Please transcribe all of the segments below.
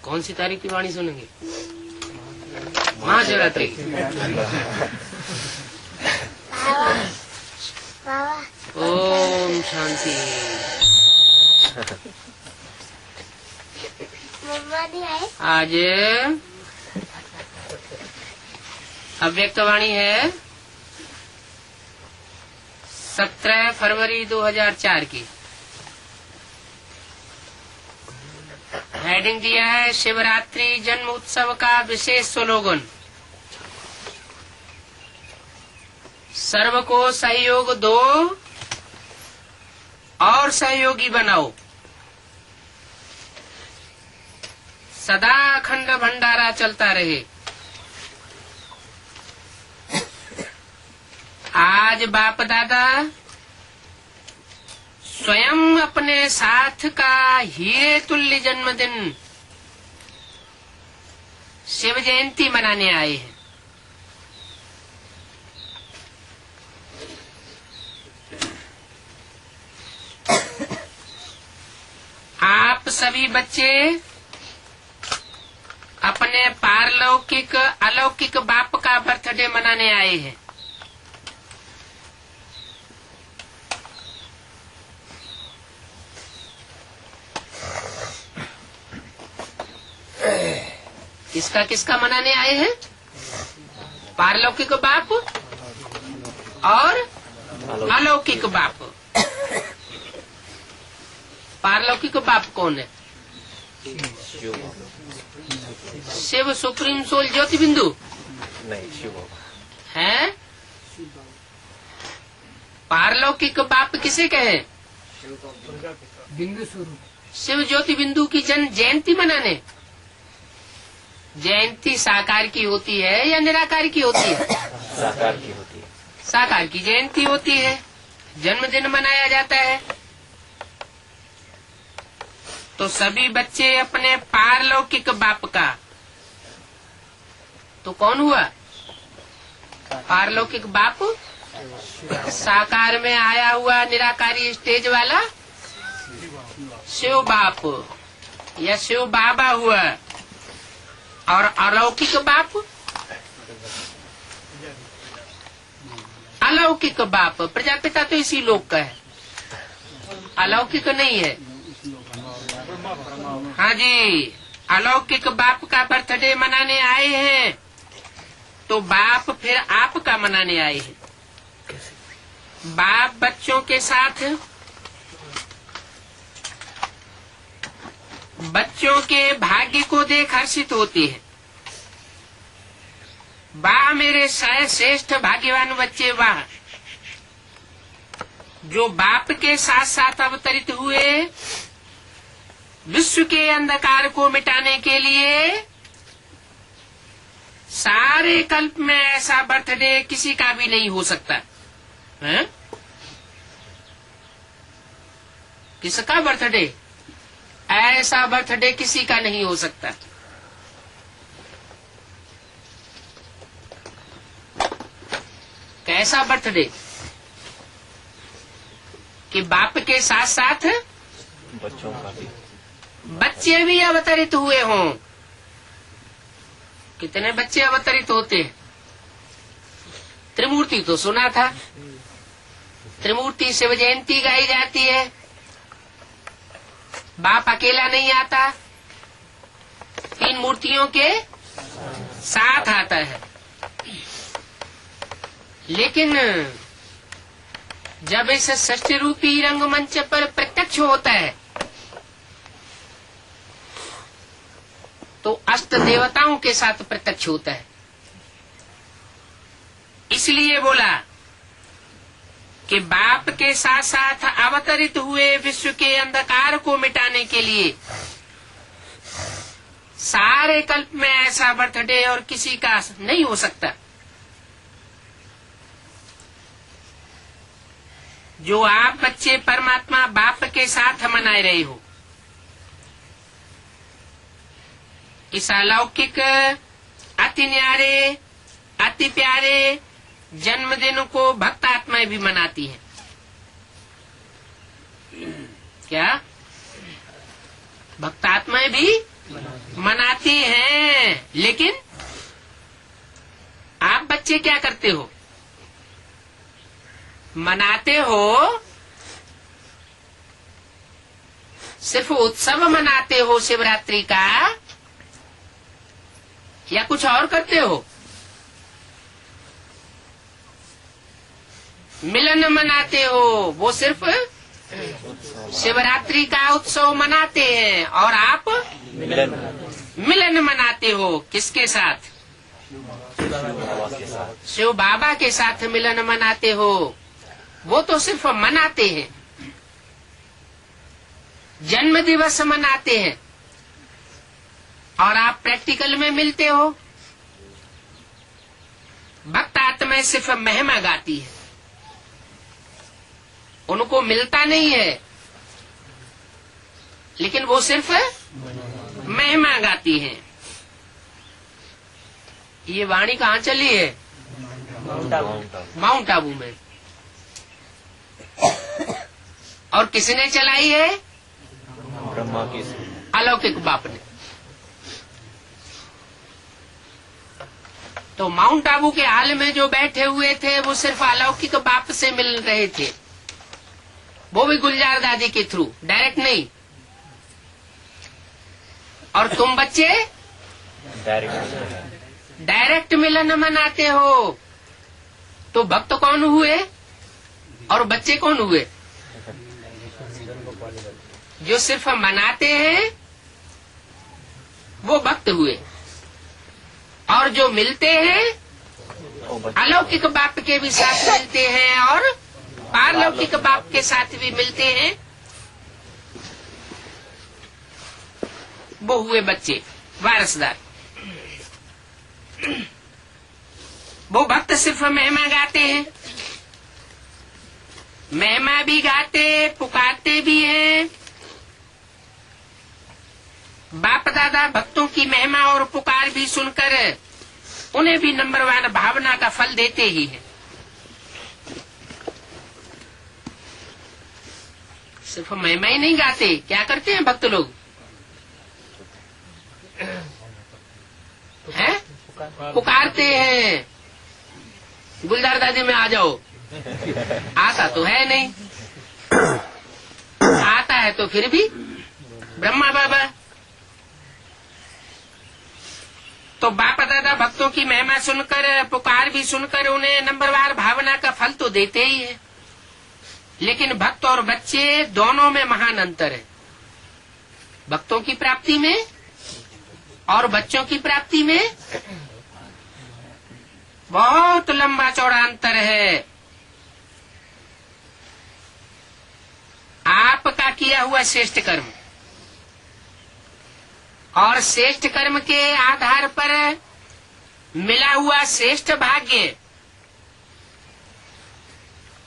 कौन सी तारीख की वाणी सुनेंगे? महाशिवरात्रि। ओम शांति। आज अव्यक्त वाणी है 17 फरवरी 2004 की। हेडिंग दिया है शिवरात्रि जन्म उत्सव का विशेष स्लोगन, सर्व को सहयोग दो और सहयोगी बनाओ, सदा अखंड भंडारा चलता रहे। आज बाप दादा स्वयं अपने साथ का हीरे तुल्य जन्मदिन शिव जयंती मनाने आए हैं। आप सभी बच्चे अपने पारलौकिक अलौकिक बाप का बर्थडे मनाने आए हैं। किसका मनाने आए हैं? पारलौकिक बाप और अलौकिक बाप। पारलौकिक बाप कौन है? शिव सुप्रीम सोल ज्योति बिंदु नहीं, शिव है। पारलौकिक बाप किसे कहे? बिंदु स्वरूप शिव ज्योति बिंदु की जयंती मनाने। जयंती साकार की होती है या निराकार की होती है? साकार की होती है। साकार की जयंती होती है, जन्मदिन मनाया जाता है। तो सभी बच्चे अपने पारलौकिक बाप का, तो कौन हुआ पारलौकिक बाप? साकार में आया हुआ निराकारी स्टेज वाला शिव बाप या शिव बाबा हुआ। और अलौकिक बाप, अलौकिक बाप प्रजापिता तो इसी लोक का है, अलौकिक नहीं है। हाँ जी, अलौकिक बाप का बर्थडे मनाने आए हैं, तो बाप फिर आपका मनाने आए हैं। बाप बच्चों के साथ बच्चों के भाग्य को देख हर्षित होती है। वाह मेरे श्रेष्ठ भाग्यवान बच्चे, वाह, जो बाप के साथ साथ अवतरित हुए विश्व के अंधकार को मिटाने के लिए। सारे कल्प में ऐसा बर्थडे किसी का भी नहीं हो सकता है? किसका बर्थडे? ऐसा बर्थडे किसी का नहीं हो सकता। कैसा बर्थडे कि बाप के साथ साथ बच्चों का भी, बच्चे भी अवतरित हुए हों। कितने बच्चे अवतरित होते हैं? त्रिमूर्ति तो सुना था, त्रिमूर्ति शिव जयंती गाई जाती है। बाप अकेला नहीं आता, 3 मूर्तियों के साथ आता है। लेकिन जब इस षष्ठी रूपी रंगमंच पर प्रत्यक्ष होता है तो अष्ट देवताओं के साथ प्रत्यक्ष होता है। इसलिए बोला कि बाप के साथ साथ अवतरित हुए विश्व के अंधकार को मिटाने के लिए सारे कल्प में ऐसा बर्थडे और किसी का नहीं हो सकता। जो आप बच्चे परमात्मा बाप के साथ मनाए रहे हो, इस अलौकिक अति न्यारे अति प्यारे जन्मदिन को भक्त आत्माएं भी मनाती हैं। क्या भक्त आत्माएं भी मनाते हैं, लेकिन आप बच्चे क्या करते हो? मनाते हो, सिर्फ उत्सव मनाते हो शिवरात्रि का, या कुछ और करते हो? मिलन मनाते हो, वो सिर्फ शिवरात्रि का उत्सव मनाते हैं, और आप मिलन मनाते हो। किसके साथ? शिव बाबा के साथ मिलन मनाते हो। वो तो सिर्फ मनाते हैं, जन्म दिवस मनाते हैं, और आप प्रैक्टिकल में मिलते हो। भक्त आत्मा सिर्फ महिमा गाती है, उनको मिलता नहीं है, लेकिन वो सिर्फ महिमा गाती है। ये वाणी कहाँ चली है? माउंट आबू में। और किसने चलाई है? ब्रह्मा की अलौकिक बाप ने। तो माउंट आबू के हाल में जो बैठे हुए थे वो सिर्फ अलौकिक बाप से मिल रहे थे, वो भी गुलजार दादी के थ्रू, डायरेक्ट नहीं। और तुम बच्चे डायरेक्ट मिलन मनाते हो। तो भक्त कौन हुए और बच्चे कौन हुए? जो सिर्फ मनाते हैं वो भक्त हुए, और जो मिलते हैं अलौकिक बाप के भी साथ मिलते हैं और पारलौकिक बाप के साथ भी मिलते हैं, वो हुए बच्चे, वारसदार। वो भक्त सिर्फ महिमा गाते हैं, महिमा भी गाते, पुकारते भी हैं। बाप दादा भक्तों की महिमा और पुकार भी सुनकर उन्हें भी नंबर 1 भावना का फल देते ही हैं। सिर्फ महिमा ही नहीं गाते, क्या करते हैं भक्त लोग? हैं? पुकारते हैं, गुलजार दादी में आ जाओ। आता तो है नहीं, आता है तो फिर भी ब्रह्मा बाबा। तो बाप दादा भक्तों की महिमा सुनकर, पुकार भी सुनकर उन्हें नंबरवार भावना का फल तो देते ही है, लेकिन भक्त और बच्चे दोनों में महान अंतर है। भक्तों की प्राप्ति में और बच्चों की प्राप्ति में बहुत लंबा चौड़ा अंतर है। आपका किया हुआ श्रेष्ठ कर्म और श्रेष्ठ कर्म के आधार पर मिला हुआ श्रेष्ठ भाग्य,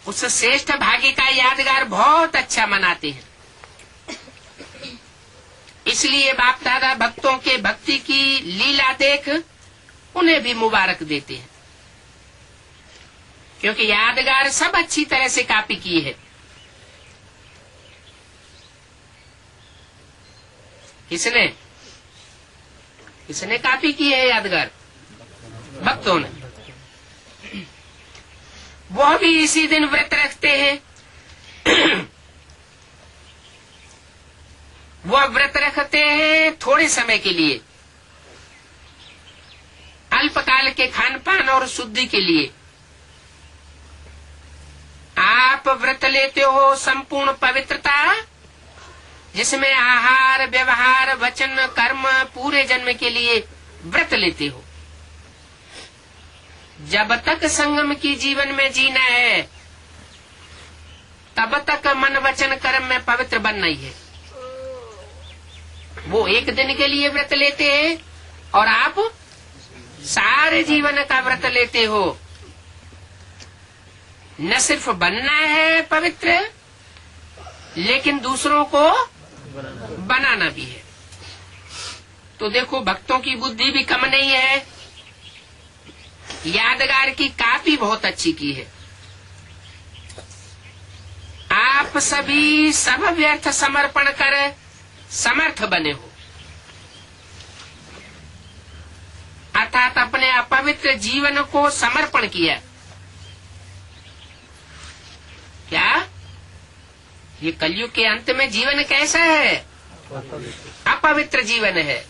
उस श्रेष्ठ भाग्य का यादगार बहुत अच्छा मनाते हैं। इसलिए बाप दादा भक्तों के भक्ति की लीला देख उन्हें भी मुबारक देते हैं, क्योंकि यादगार सब अच्छी तरह से कॉपी की है। किसने कॉपी की है यादगार? भक्तों ने। वो भी इसी दिन व्रत रखते हैं। वो व्रत रखते हैं थोड़े समय के लिए, अल्पकाल के खान पान और शुद्धि के लिए। आप व्रत लेते हो संपूर्ण पवित्रता, जिसमें आहार, व्यवहार, वचन, कर्म पूरे जन्म के लिए व्रत लेते हो। जब तक संगम की जीवन में जीना है, तब तक मन, वचन, कर्म में पवित्र बनना ही है। वो एक दिन के लिए व्रत लेते हैं और आप सारे जीवन का व्रत लेते हो। न सिर्फ बनना है पवित्र, लेकिन दूसरों को बनाना भी है। तो देखो, भक्तों की बुद्धि भी कम नहीं है, यादगार की कॉपी बहुत अच्छी की है। आप सभी सब व्यर्थ समर्पण कर समर्थ बने हो। अपवित्र जीवन को समर्पण किया। क्या ये कलयुग के अंत में जीवन कैसा है? अपवित्र जीवन है।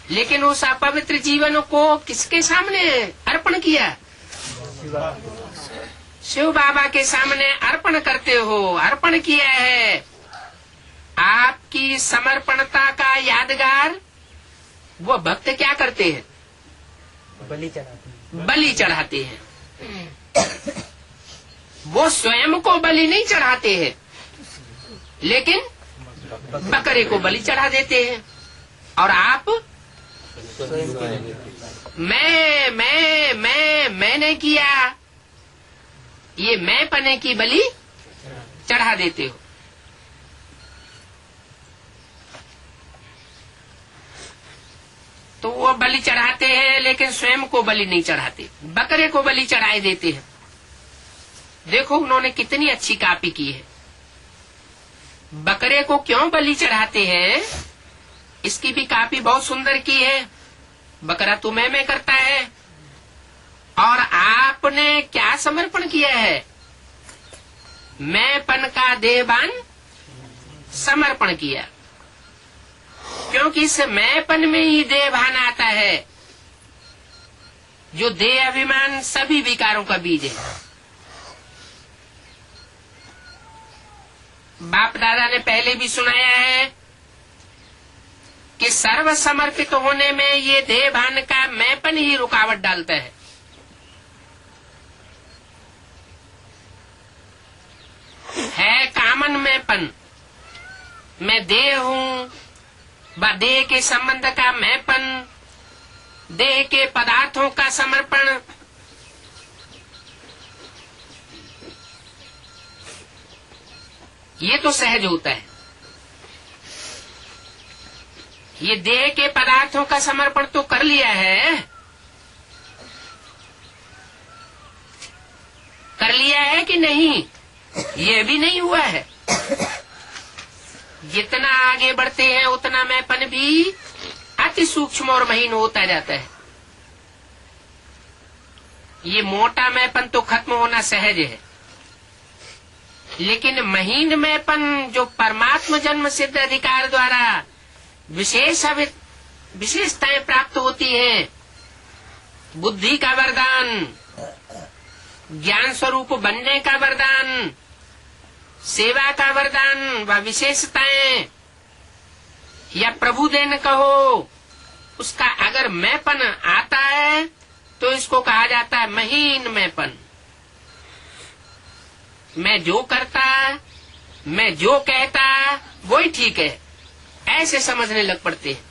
लेकिन उस अपवित्र जीवन को किसके सामने अर्पण किया? शिव बाबा के सामने अर्पण करते हो, अर्पण किया है। आपकी समर्पणता का यादगार वो भक्त क्या करते हैं? बलि चढ़ाते हैं। वो स्वयं को बलि नहीं चढ़ाते हैं, लेकिन बकरे को बलि चढ़ा देते हैं। और आप मैंने किया, ये मैं पने की बलि चढ़ा देते हो। तो वो बलि चढ़ाते हैं, लेकिन स्वयं को बलि नहीं चढ़ाते, बकरे को बलि चढ़ाए देते हैं। देखो उन्होंने कितनी अच्छी कॉपी की है। बकरे को क्यों बलि चढ़ाते हैं, इसकी भी कॉपी बहुत सुंदर की है। बकरा तो मैं करता है, और आपने क्या समर्पण किया है? मैंपन का देहबान समर्पण किया। क्योंकि इस मैंपन में ही देहभान आता है, जो देह अभिमान सभी विकारों का बीज है। बाप दादा ने पहले भी सुनाया है कि सर्व समर्पित होने में ये देहभान का मैंपन ही रुकावट डालता है कामन मैंपन। मैं देह हूँ, देह के संबंध का मैंपन, देह के पदार्थों का समर्पण। ये तो सहज होता है। ये देह के पदार्थों का समर्पण तो कर लिया है, कर लिया है कि नहीं, ये भी नहीं हुआ है। जितना आगे बढ़ते हैं उतना मैंपन भी अति सूक्ष्म और महीन होता जाता है। ये मोटा मैंपन तो खत्म होना सहज है, लेकिन महीन मैंपन जो परमात्मा जन्म सिद्ध अधिकार द्वारा विशेषताएं प्राप्त होती हैं, बुद्धि का वरदान, ज्ञान स्वरूप बनने का वरदान, सेवा का वरदान व विशेषताएं, या प्रभु देन कहो, उसका अगर मैंपन आता है तो इसको कहा जाता है महीन मैंपन। मैं जो करता, मैं जो कहता वही ठीक है, ऐसे समझने लग पड़ते हैं।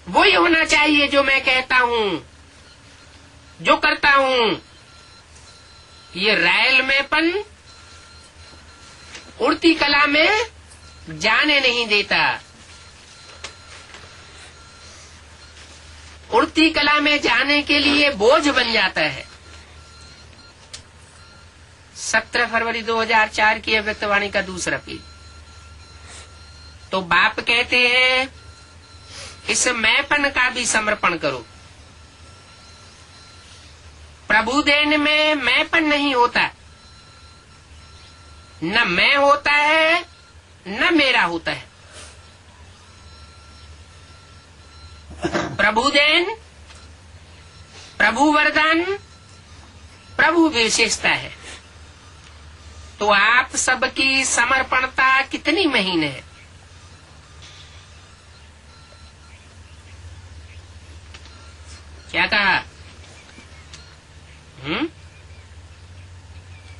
वही होना चाहिए जो मैं कहता हूँ, जो करता हूँ। ये रायल मैंपन उड़ती कला में जाने नहीं देता। उड़ती कला में जाने के लिए बोझ बन जाता है। 17 फरवरी 2004 की अव्यक्तवाणी का दूसरा पेज। तो बाप कहते हैं इस मैंपन का भी समर्पण करो। प्रभु देन में मैंपन नहीं होता, न मैं होता है न मेरा होता है। प्रभु देन, प्रभु वरदान, प्रभु विशेषता है। तो आप सबकी समर्पणता कितनी महीन है। क्या कहा?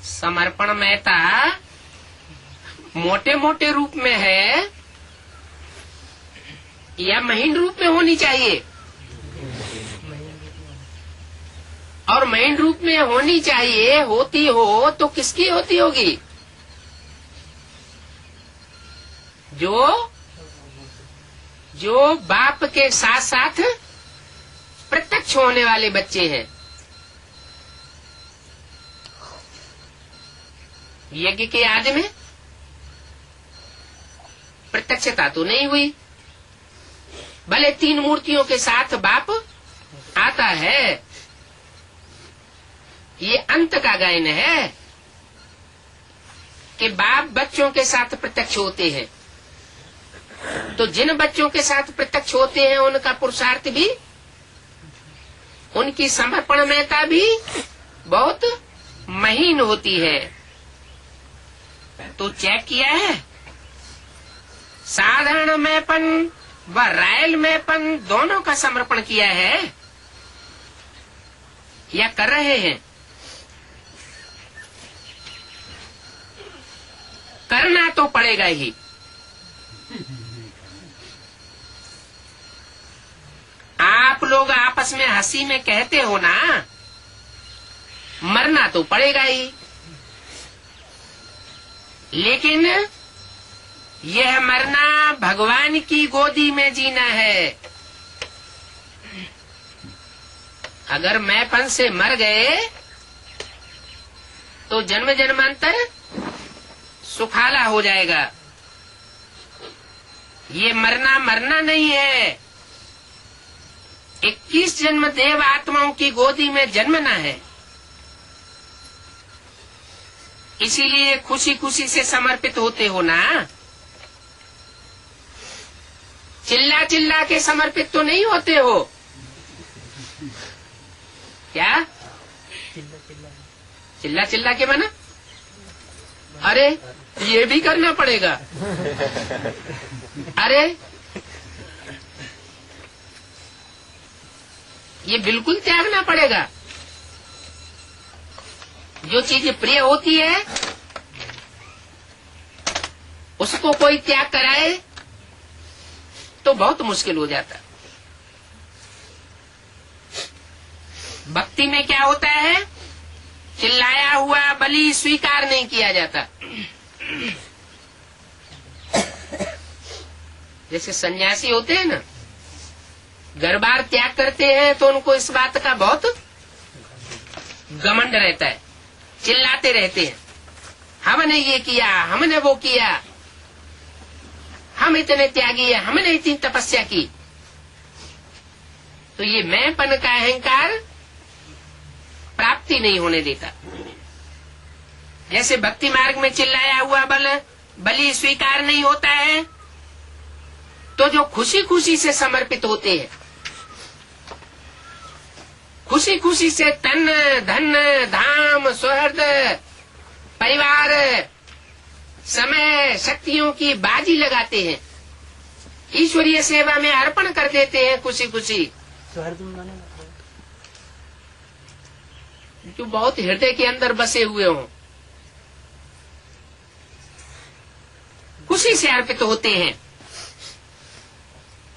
समर्पण महता मोटे मोटे रूप में है या महीन रूप में होनी चाहिए? और महीन रूप में होनी चाहिए, होती हो तो किसकी होती होगी? जो बाप के साथ साथ प्रत्यक्ष होने वाले बच्चे हैं। यज्ञ के आदि में प्रत्यक्षता तो नहीं हुई, भले 3 मूर्तियों के साथ बाप आता है, ये अंत का गायन है कि बाप बच्चों के साथ प्रत्यक्ष होते हैं। तो जिन बच्चों के साथ प्रत्यक्ष होते हैं उनका पुरुषार्थ भी, उनकी समर्पणमयता भी बहुत महीन होती है। तो चेक किया है, साधारण मैपन व रायल मैपन दोनों का समर्पण किया है या कर रहे हैं? करना तो पड़ेगा ही। आप लोग आपस में हंसी में कहते हो ना, मरना तो पड़ेगा ही, लेकिन यह मरना भगवान की गोदी में जीना है। अगर मैंपन से मर गए तो जन्म जन्मांतर सुखाला हो जाएगा। ये मरना नहीं है, 21 जन्म देव आत्माओं की गोदी में जन्मना है। इसीलिए खुशी खुशी से समर्पित होते हो ना। चिल्ला चिल्ला के समर्पित तो नहीं होते हो क्या? चिल्ला चिल्ला के बना, अरे ये भी करना पड़ेगा, अरे ये बिल्कुल त्यागना पड़ेगा। जो चीज प्रिय होती है उसको कोई त्याग कराए तो बहुत मुश्किल हो जाता। भक्ति में क्या होता है, चिल्लाया हुआ बलि स्वीकार नहीं किया जाता। जैसे सन्यासी होते हैं ना, घर बार त्याग करते हैं तो उनको इस बात का बहुत घमंड रहता है, चिल्लाते रहते हैं, हमने ये किया, हमने वो किया, हम इतने त्यागी है, हमने इतनी तपस्या की। तो ये मैंपन का अहंकार प्राप्ति नहीं होने देता। जैसे भक्ति मार्ग में चिल्लाया हुआ बलि स्वीकार नहीं होता है, तो जो खुशी खुशी से समर्पित होते हैं, खुशी खुशी से तन धन धाम सुहृद परिवार समय शक्तियों की बाजी लगाते हैं, ईश्वरीय सेवा में अर्पण कर देते हैं खुशी खुशी, जो बहुत हृदय के अंदर बसे हुए हों, खुशी से अर्पित होते हैं।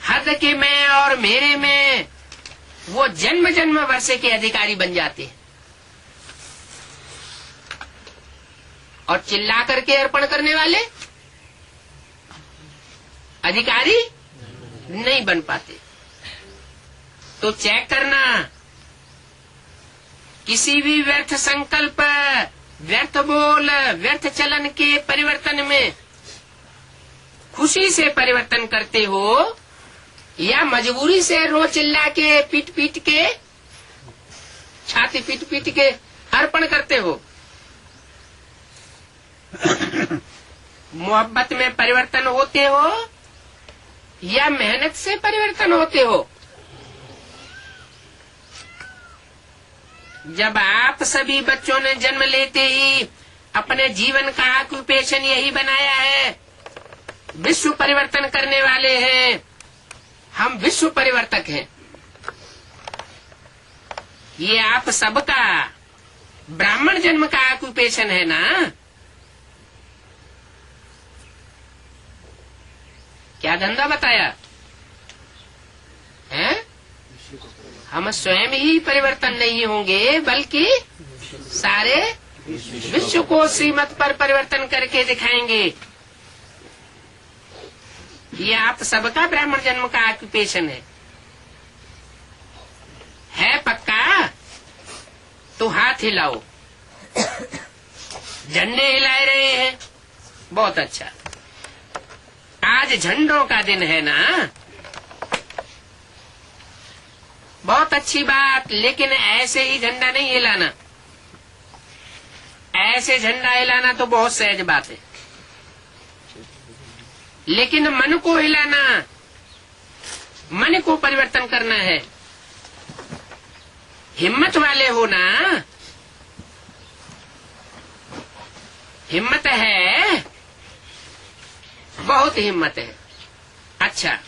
हद के मैं और मेरे में वो जन्म जन्म वर्षे के अधिकारी बन जाते हैं और चिल्ला करके अर्पण करने वाले अधिकारी नहीं बन पाते। तो चेक करना, किसी भी व्यर्थ संकल्प, व्यर्थ बोल, व्यर्थ चलन के परिवर्तन में खुशी से परिवर्तन करते हो या मजबूरी से रो चिल्ला के पीट पीट के छाती पीट पीट के अर्पण करते हो। मोहब्बत में परिवर्तन होते हो या मेहनत से परिवर्तन होते हो? जब आप सभी बच्चों ने जन्म लेते ही अपने जीवन का ऑक्यूपेशन यही बनाया है, विश्व परिवर्तन करने वाले हैं, हम विश्व परिवर्तक हैं, ये आप सबका ब्राह्मण जन्म का ऑक्यूपेशन है ना। क्या धंधा बताया है? हम स्वयं ही परिवर्तन नहीं होंगे बल्कि सारे विश्व को श्रीमत पर परिवर्तन करके दिखाएंगे। ये आप सबका ब्राह्मण जन्म का ऑक्यूपेशन है पक्का? तो हाथ हिलाओ। झंडे हिला रहे हैं, बहुत अच्छा। आज झंडों का दिन है ना, बहुत अच्छी बात, लेकिन ऐसे ही झंडा नहीं हिलाना। ऐसे झंडा हिलाना तो बहुत सहज बात है, लेकिन मन को हिलाना, मन को परिवर्तन करना है। हिम्मत वाले हो ना, हिम्मत है, बहुत हिम्मत है। अच्छा,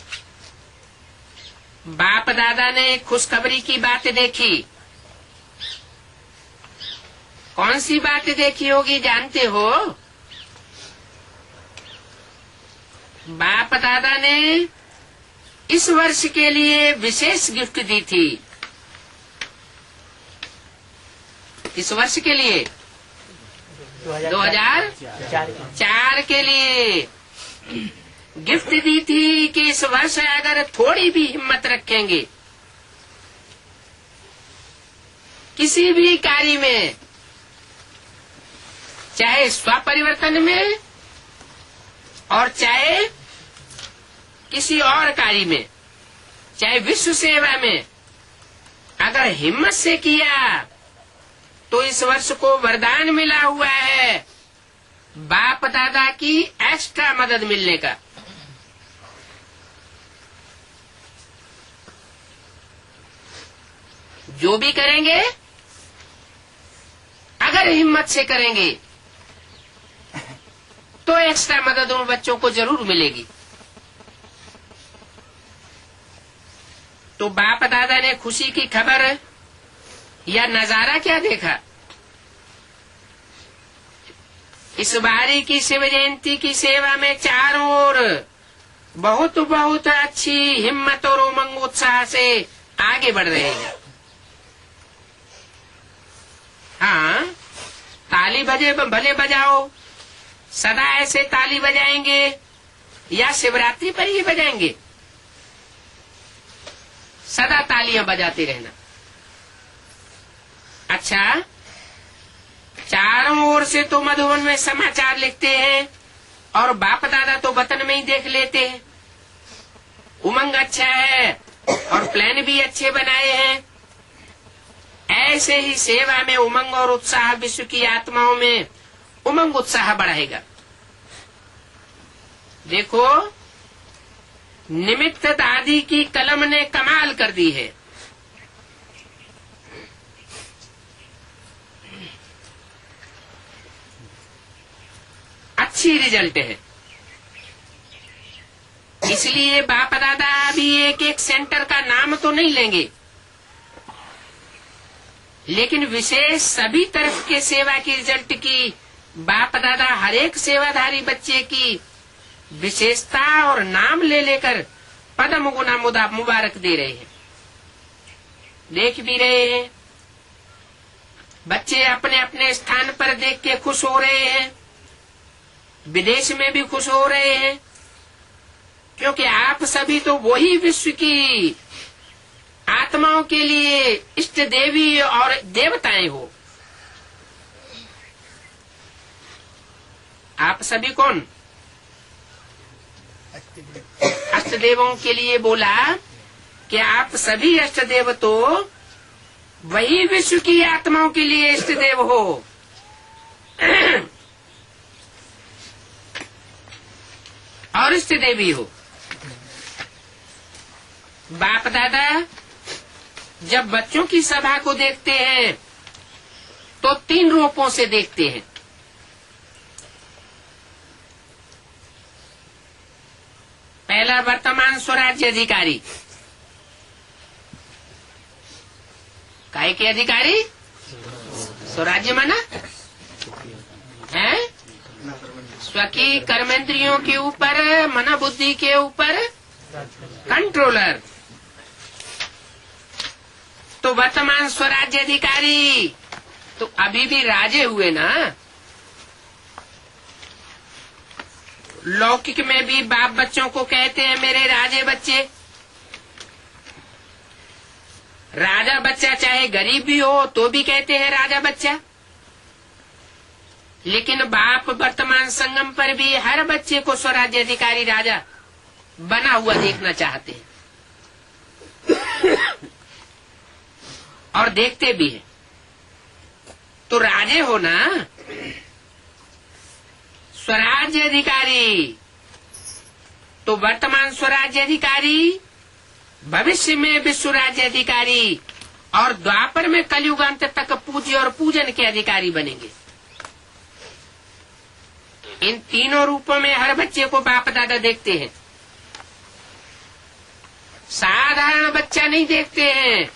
बाप दादा ने खुशखबरी की बात देखी। कौन सी बात देखी होगी जानते हो? बाप दादा ने इस वर्ष के लिए विशेष गिफ्ट दी थी। इस वर्ष के लिए 2004 के लिए गिफ्ट दी थी कि इस वर्ष अगर थोड़ी भी हिम्मत रखेंगे किसी भी कार्य में, चाहे स्वपरिवर्तन में और चाहे किसी और कार्य में, चाहे विश्व सेवा में, अगर हिम्मत से किया तो इस वर्ष को वरदान मिला हुआ है बाप दादा की एक्स्ट्रा मदद मिलने का। जो भी करेंगे अगर हिम्मत से करेंगे तो एक्स्ट्रा मदद उन बच्चों को जरूर मिलेगी। तो बाप दादा ने खुशी की खबर या नजारा क्या देखा? इस बारी की शिव जयंती की सेवा में चारों ओर बहुत बहुत अच्छी हिम्मत और उमंग उत्साह से आगे बढ़ रहे हैं। हाँ, ताली बजे भले बजाओ, सदा ऐसे ताली बजाएंगे या शिवरात्रि पर ही बजाएंगे? सदा तालियां बजाते रहना। अच्छा, चारों ओर से तो मधुबन में समाचार लिखते हैं और बाप दादा तो वतन में ही देख लेते हैं। उमंग अच्छा है और प्लान भी अच्छे बनाए हैं। ऐसे ही सेवा में उमंग और उत्साह विश्व की आत्माओं में उमंग उत्साह बढ़ाएगा। देखो, निमित्त दादी की कलम ने कमाल कर दी है। अच्छी रिजल्ट है। इसलिए बाप दादा अभी एक एक सेंटर का नाम तो नहीं लेंगे, लेकिन विशेष सभी तरफ के सेवा की रिजल्ट की बाप दादा हर एक सेवाधारी बच्चे की विशेषता और नाम ले लेकर पदम गुना मुबारक दे रहे हैं। देख भी रहे हैं, बच्चे अपने अपने स्थान पर देख के खुश हो रहे हैं, विदेश में भी खुश हो रहे हैं, क्योंकि आप सभी तो वही विश्व की आत्माओं के लिए इष्ट देवी और देवताएं हो। आप सभी कौन? अष्ट देवों के लिए बोला कि आप सभी अष्ट देव तो वही विश्व की आत्माओं के लिए इष्ट देव हो। और इष्ट देवी हो। बाप दादा जब बच्चों की सभा को देखते हैं तो 3 रूपों से देखते हैं। पहला, वर्तमान स्वराज्य अधिकारी। काहे के अधिकारी? स्वराज्य माना है स्वकीय कर्मेंद्रियों के ऊपर, मना बुद्धि के ऊपर कंट्रोलर। तो वर्तमान स्वराज्य अधिकारी तो अभी भी राजे हुए ना। लौकिक में भी बाप बच्चों को कहते हैं मेरे राजे बच्चे। राजा बच्चा चाहे गरीब भी हो तो भी कहते हैं राजा बच्चा। लेकिन बाप वर्तमान संगम पर भी हर बच्चे को स्वराज्य अधिकारी राजा बना हुआ देखना चाहते हैं। देखते भी हैं। तो राजे हो ना, स्वराज्य अधिकारी, तो वर्तमान स्वराज्य अधिकारी, भविष्य में विश्व राज्य अधिकारी, और द्वापर में कलयुगांत तक पूज्य और पूजन के अधिकारी बनेंगे। इन तीनों रूपों में हर बच्चे को बाप दादा देखते हैं। साधारण बच्चा नहीं देखते हैं।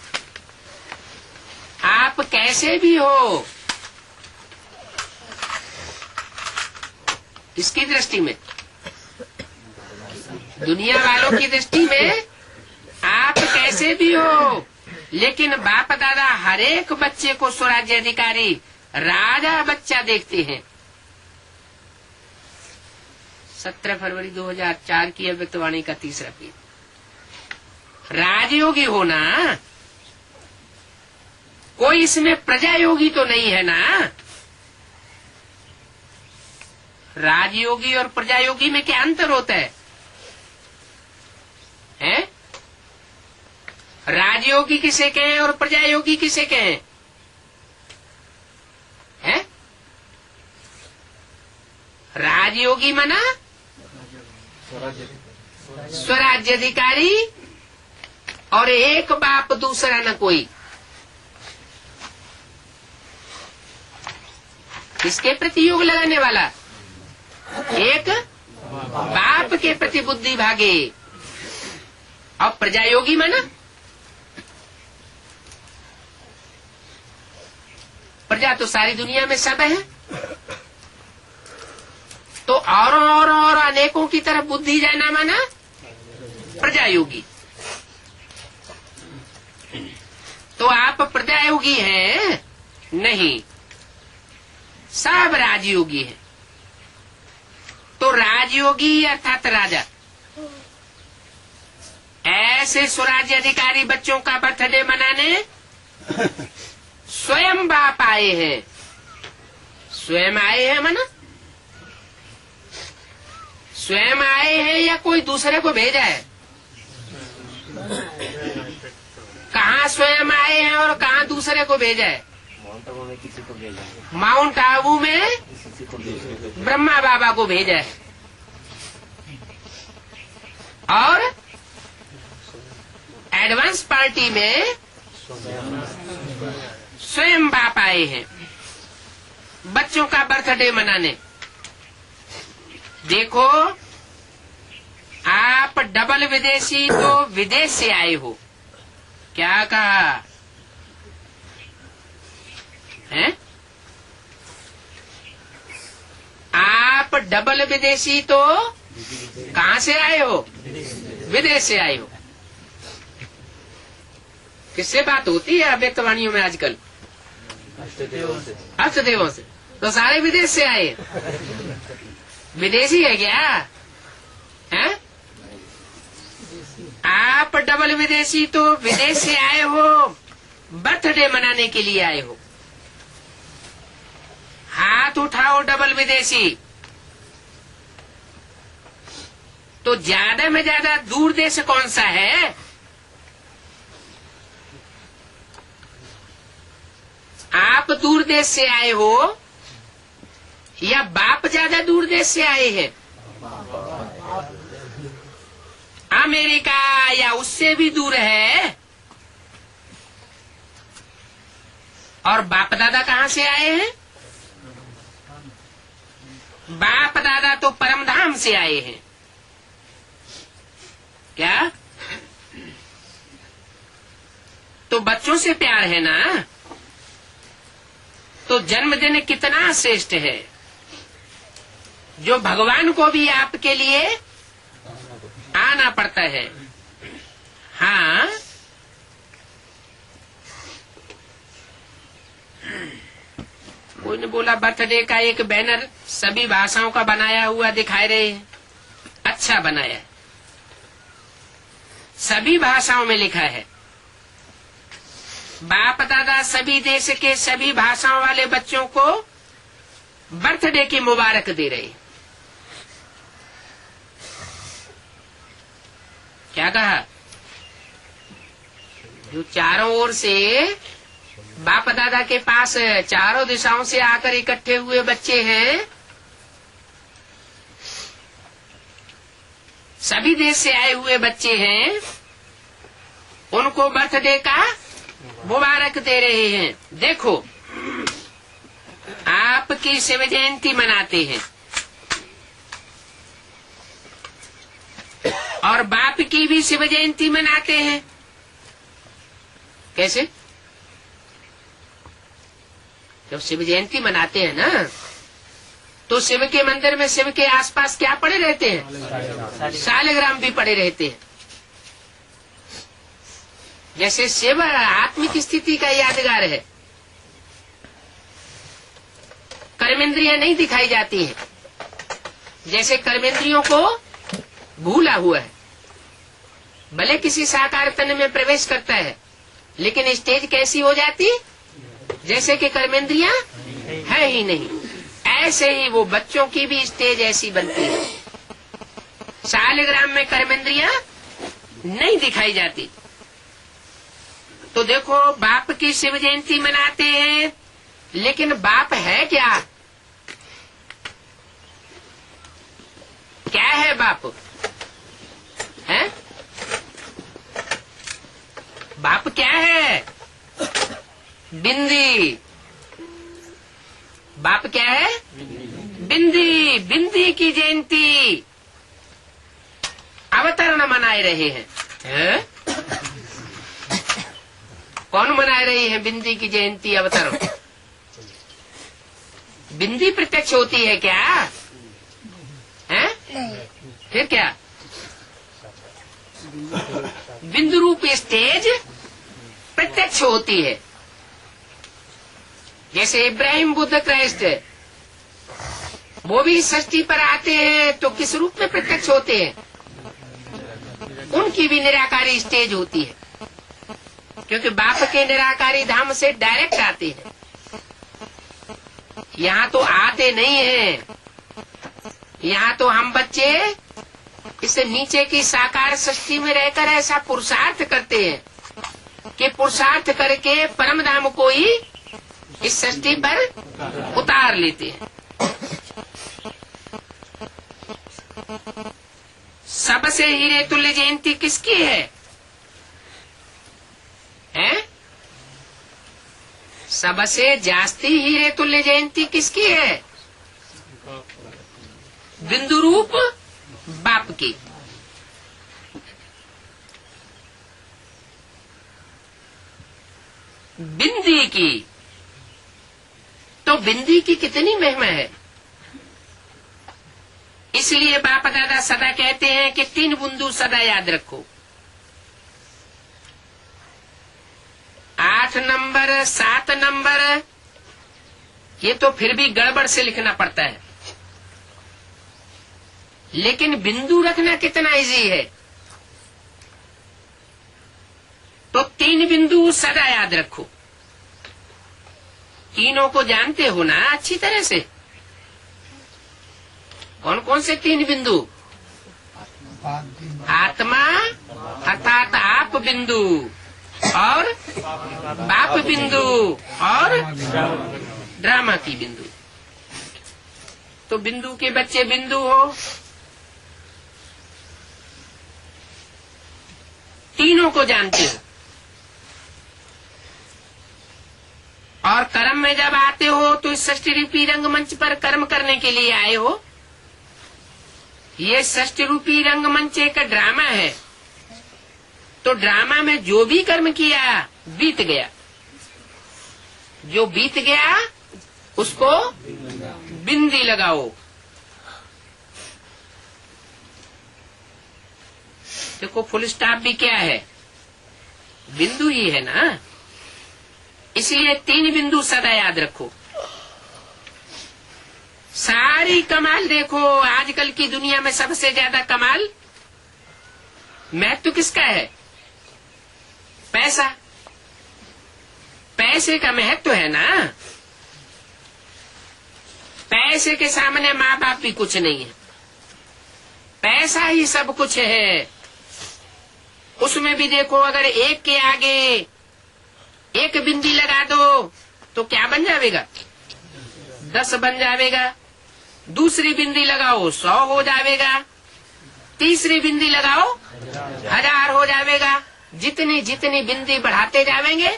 आप कैसे भी हो, इसकी दृष्टि में, दुनिया वालों की दृष्टि में आप कैसे भी हो, लेकिन बाप दादा हर एक बच्चे को स्वराज्य अधिकारी, राजा बच्चा देखते हैं। 17 फरवरी 2004 की अव्यक्तवाणी का तीसरा पेज। राजयोगी होना, कोई इसमें प्रजा योगी तो नहीं है ना। राजयोगी और प्रजा योगी में क्या अंतर होता है? हैं? राजयोगी किसे कहें और प्रजा योगी किसे कहें? हैं? राजयोगी मना स्वराज्य अधिकारी, और एक बाप दूसरा न कोई। किसके प्रति योग लगाने वाला? एक बाप के प्रति बुद्धि भागे। और प्रजा योगी माना, प्रजा तो सारी दुनिया में सब है, तो और अनेकों की तरफ बुद्धि जाना माना प्रजा योगी। तो आप प्रजा योगी हैं? नहीं, सब राजयोगी हैं। तो राजयोगी अर्थात राजा। ऐसे स्वराज्य अधिकारी बच्चों का बर्थडे मनाने स्वयं बाप आए हैं। स्वयं आए हैं मना, स्वयं आए हैं या कोई दूसरे को भेजा है? कहाँ स्वयं आए हैं और कहाँ दूसरे को भेजा है? माउंट आबू में किसी को भेजा है। माउंट आबू में किसी को भेजा है। ब्रह्मा बाबा को भेजा है। और एडवांस पार्टी में स्वयं बाप आए हैं बच्चों का बर्थडे मनाने। देखो, आप डबल विदेशी तो विदेश से आए हो। क्या कहा है? आप डबल विदेशी तो कहाँ से आए हो? विदेश से आए हो। किससे बात होती है अव्यक्तवाणियों में आजकल? अष्टदेवों से। तो सारे विदेश से आए। विदेशी है क्या? हैं? आप डबल विदेशी तो विदेश से आए हो, बर्थडे मनाने के लिए आए हो। हाथ उठाओ डबल विदेशी। तो ज्यादा में ज्यादा दूर देश कौन सा है? आप दूर देश से आए हो या बाप ज्यादा दूर देश से आए हैं? अमेरिका या उससे भी दूर है। और बाप दादा कहाँ से आए हैं? बाप दादा तो परमधाम से आए हैं। क्या? तो बच्चों से प्यार है ना। तो जन्मदिन कितना श्रेष्ठ है, जो भगवान को भी आपके लिए आना पड़ता है। हाँ, कोई ने बोला बर्थडे का एक बैनर सभी भाषाओं का बनाया हुआ दिखाई रहे हैं। अच्छा बनाया है, सभी भाषाओं में लिखा है। बाप दादा सभी देश के सभी भाषाओं वाले बच्चों को बर्थडे की मुबारक दे रहे। क्या कहा? जो चारों ओर से बाप दादा के पास चारों दिशाओं से आकर इकट्ठे हुए बच्चे हैं, सभी देश से आए हुए बच्चे हैं, उनको बर्थडे का मुबारक दे रहे हैं। देखो, आपकी शिव जयंती मनाते हैं और बाप की भी शिव जयंती मनाते हैं। कैसे? जब शिव जयंती मनाते हैं ना, तो शिव के मंदिर में शिव के आसपास क्या पड़े रहते हैं? शालिग्राम भी पड़े रहते हैं। जैसे शिव आत्मिक स्थिति का यादगार है, कर्मेंद्रियां नहीं दिखाई जाती हैं। जैसे कर्मेंद्रियों को भूला हुआ है, भले किसी साकार तन में प्रवेश करता है, लेकिन स्टेज कैसी हो जाती? जैसे कि कर्मेंद्रियां है ही नहीं। ऐसे ही वो बच्चों की भी स्टेज ऐसी बनती है, शालिग्राम में कर्मेंद्रियां नहीं दिखाई जाती। तो देखो, बाप की शिव जयंती मनाते हैं, लेकिन बाप है क्या? क्या है बाप? है? बाप क्या है? बिंदी। बाप क्या है? बिंदी। बिंदी की जयंती अवतरण मनाए रहे हैं। है? कौन मनाए रही है बिंदी की जयंती अवतरण? बिंदी प्रत्यक्ष होती है क्या? है? फिर क्या? बिंदु रूप स्टेज प्रत्यक्ष होती है। जैसे इब्राहिम बुद्ध क्राइस्ट, वो भी षष्ठी पर आते हैं तो किस रूप में प्रत्यक्ष होते हैं? उनकी भी निराकारी स्टेज होती है, क्योंकि बाप के निराकारी धाम से डायरेक्ट आते हैं। यहाँ तो आते नहीं हैं, यहाँ तो हम बच्चे इस नीचे की साकार सृष्टि में रहकर ऐसा पुरुषार्थ करते हैं कि पुरुषार्थ करके परम धाम को ही इस सृष्टि पर उतार लेते हैं। सबसे हीरे तुल्य जयंती किसकी है? हैं? सबसे जास्ती हीरे तुल्य जयंती किसकी है? बिंदु रूप बाप की। बिंदी की। तो बिंदी की कितनी महिमा है। इसलिए बाप दादा सदा कहते हैं कि 3 बिंदु सदा याद रखो। 8 नंबर 7 नंबर ये तो फिर भी गड़बड़ से लिखना पड़ता है, लेकिन बिंदु रखना कितना इजी है। तो 3 बिंदु सदा याद रखो। तीनों को जानते हो ना अच्छी तरह से? कौन कौन से 3 बिंदु? आत्मा अर्थात आप बिंदु, और बाप बिंदु, और ड्रामा की बिंदु। तो बिंदु के बच्चे बिंदु हो। तीनों को जानते हो। और कर्म में जब आते हो तो इस षष्ठी रूपी रंगमंच पर कर्म करने के लिए आए हो। ये षष्ठी रूपी रंगमंच एक ड्रामा है, तो ड्रामा में जो भी कर्म किया बीत गया। जो बीत गया उसको बिंदी लगाओ। देखो, फुल स्टॉप भी क्या है? बिंदु ही है ना। इसलिए 3 बिंदु सदा याद रखो। सारी कमाल देखो, आजकल की दुनिया में सबसे ज्यादा कमाल महत्व किसका है? पैसा। पैसे का महत्व है ना। पैसे के सामने माँ बाप भी कुछ नहीं है, पैसा ही सब कुछ है। उसमें भी देखो, अगर एक के आगे एक बिंदी लगा दो तो क्या बन जाएगा? 10 बन जाएगा। दूसरी बिंदी लगाओ 100 हो जाएगा। तीसरी बिंदी लगाओ 1000 हो जाएगा। जितनी जितनी बिंदी बढ़ाते जाएंगे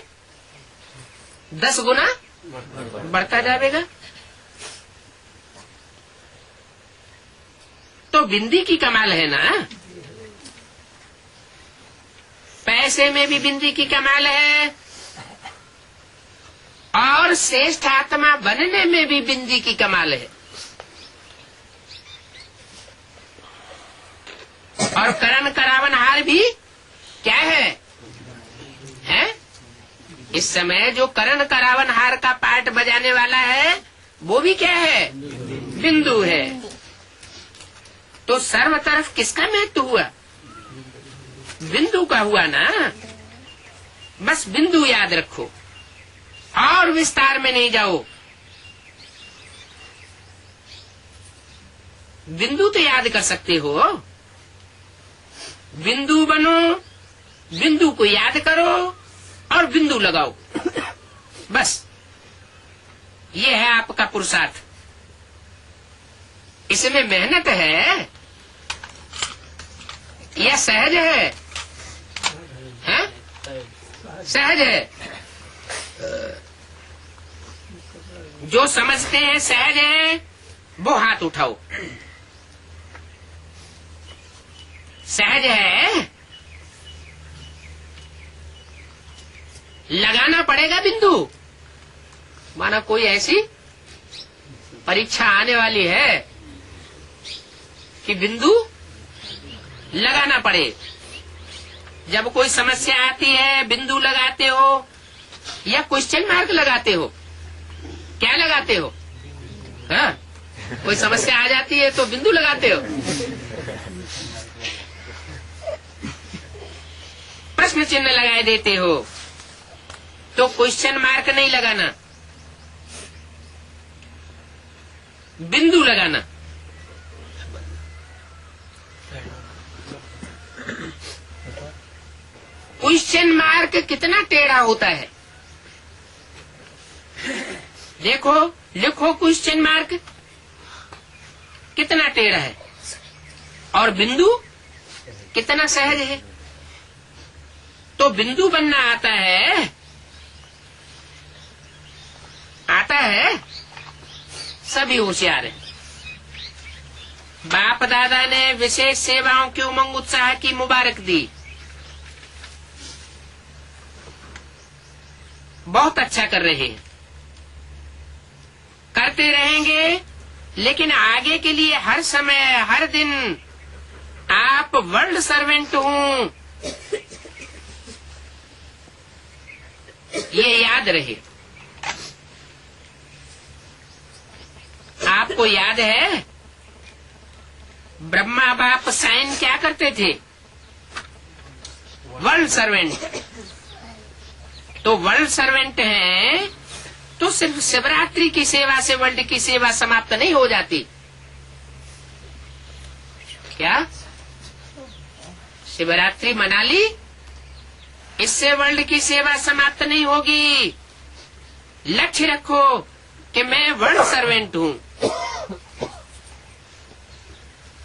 10 गुना बढ़ता जाएगा। तो बिंदी की कमाल है ना। पैसे में भी बिंदी की कमाल है और श्रेष्ठ आत्मा बनने में भी बिंदी की कमाल है। और करण करावनहार भी क्या है? इस समय जो करण करावनहार का पार्ट बजाने वाला है वो भी क्या है? बिंदु है। तो सर्व तरफ किसका महत्व हुआ? बिंदु का हुआ ना। बस बिंदु याद रखो और विस्तार में नहीं जाओ। बिंदु तो याद कर सकते हो। बिंदु बनो, बिंदु को याद करो और बिंदु लगाओ। बस ये है आपका पुरुषार्थ। इसमें मेहनत है या सहज है? सहज है। जो समझते हैं सहज है वो हाथ उठाओ। सहज है। लगाना पड़ेगा बिंदु। माना कोई ऐसी परीक्षा आने वाली है कि बिंदु लगाना पड़े। जब कोई समस्या आती है बिंदु लगाते हो या क्वेश्चन मार्क लगाते हो? क्या लगाते हो? हाँ? कोई समस्या आ जाती है तो बिंदु लगाते हो। प्रश्न चिन्ह लगाए देते हो तो क्वेश्चन मार्क नहीं लगाना, बिंदु लगाना। क्वेश्चन मार्क कितना टेढ़ा होता है देखो। लिखो क्वेश्चन मार्क कितना टेढ़ा है और बिंदु कितना सहज है। तो बिंदु बनना आता है, आता है। सभी होशियार हैं। बाप दादा ने विशेष सेवाओं की उमंग उत्साह की मुबारक दी। बहुत अच्छा कर रहे हैं, करते रहेंगे। लेकिन आगे के लिए हर समय हर दिन आप वर्ल्ड सर्वेंट हूँ ये याद रहे। आपको याद है ब्रह्मा बाप साइन क्या करते थे? World servant. तो वर्ल्ड सर्वेंट हैं तो सिर्फ शिवरात्रि की सेवा से वर्ल्ड की सेवा समाप्त नहीं हो जाती क्या? शिवरात्रि मना ली, इससे वर्ल्ड की सेवा समाप्त नहीं होगी। लक्ष्य रखो कि मैं वर्ल्ड सर्वेंट हूँ।